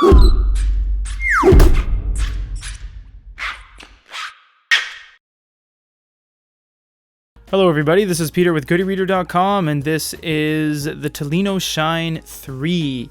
Hello everybody, this is Peter with GoodyReader.com, and this is the Tolino Shine 3.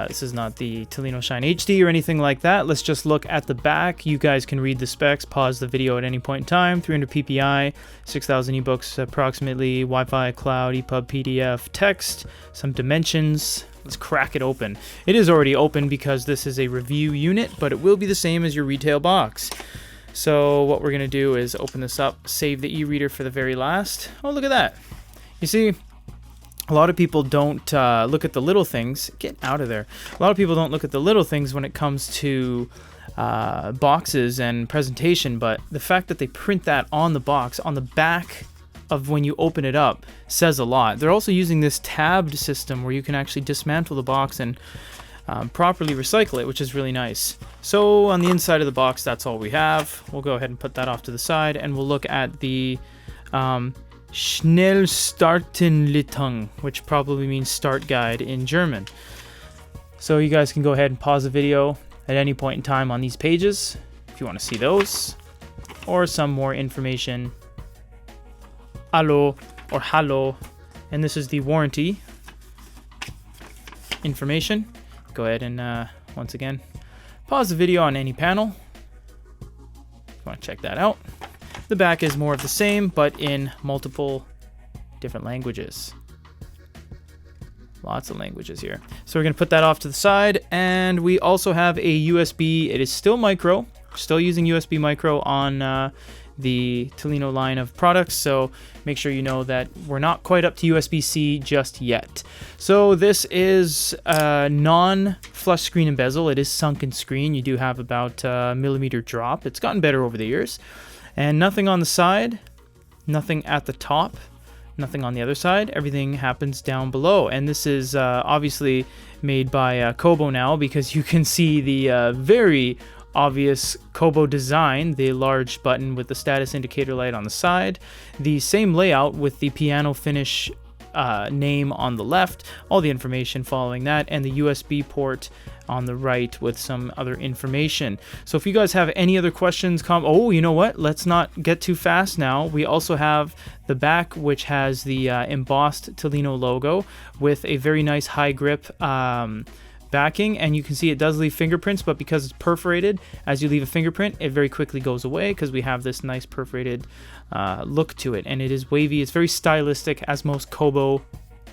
This is not the Tolino Shine HD or anything like that. Let's just look at the back. You guys can read the specs, pause the video at any point in time. 300 PPI, 6,000 ebooks approximately, Wi-Fi, cloud, EPUB, PDF, text, some dimensions. Let's crack it open. It is already open because this is a review unit, but it will be the same as your retail box. So what we're going to do is open this up, save the e-reader for the very last. Oh, look at that. You see, a lot of people don't look at the little things. Get out of there. A lot of people don't look at the little things when it comes to boxes and presentation, but the fact that they print that on the box, on the back of when you open it up, says a lot. They're also using this tabbed system where you can actually dismantle the box and properly recycle it, which is really nice. So on the inside of the box, that's all we have. We'll go ahead and put that off to the side, and we'll look at the Schnellstartenleitung, which probably means start guide in German. So you guys can go ahead and pause the video at any point in time on these pages if you want to see those, or some more information. Hallo or hallo, and this is the warranty information. Go ahead and once again pause the video on any panel if you want to check that out. The back is more of the same, but in multiple different languages. Lots of languages here. So we're going to put that off to the side, and we also have a USB. It is still micro. We're still using USB micro on the Tolino line of products, so make sure you know that we're not quite up to USB-C just yet. So this is a non-flush screen and bezel. It is sunken screen. You do have about a millimeter drop. It's gotten better over the years. And nothing on the side, nothing at the top, nothing on the other side. Everything happens down below. And this is obviously made by Kobo now, because you can see the very obvious Kobo design, the large button with the status indicator light on the side, the same layout with the piano finish name on the left, all the information following that, and the USB port on the right with some other information. So if you guys have any other questions, oh, you know what? Let's not get too fast now. We also have the back, which has the embossed Tolino logo with a very nice high grip backing, and you can see it does leave fingerprints, but because it's perforated, as you leave a fingerprint, it very quickly goes away because we have this nice perforated look to it, and it is wavy. It's very stylistic, as most Kobo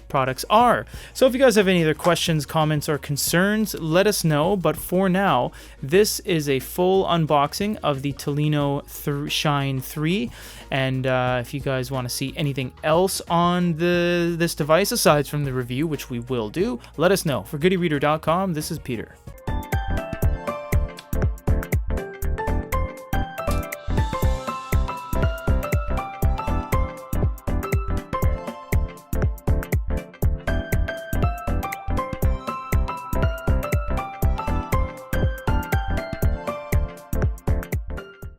products are. So if you guys have any other questions, comments, or concerns, let us know. But for now, this is a full unboxing of the Tolino Shine 3, and if you guys want to see anything else on this device aside from the review, which we will do, let us know. For GoodyReader.com, this is Peter.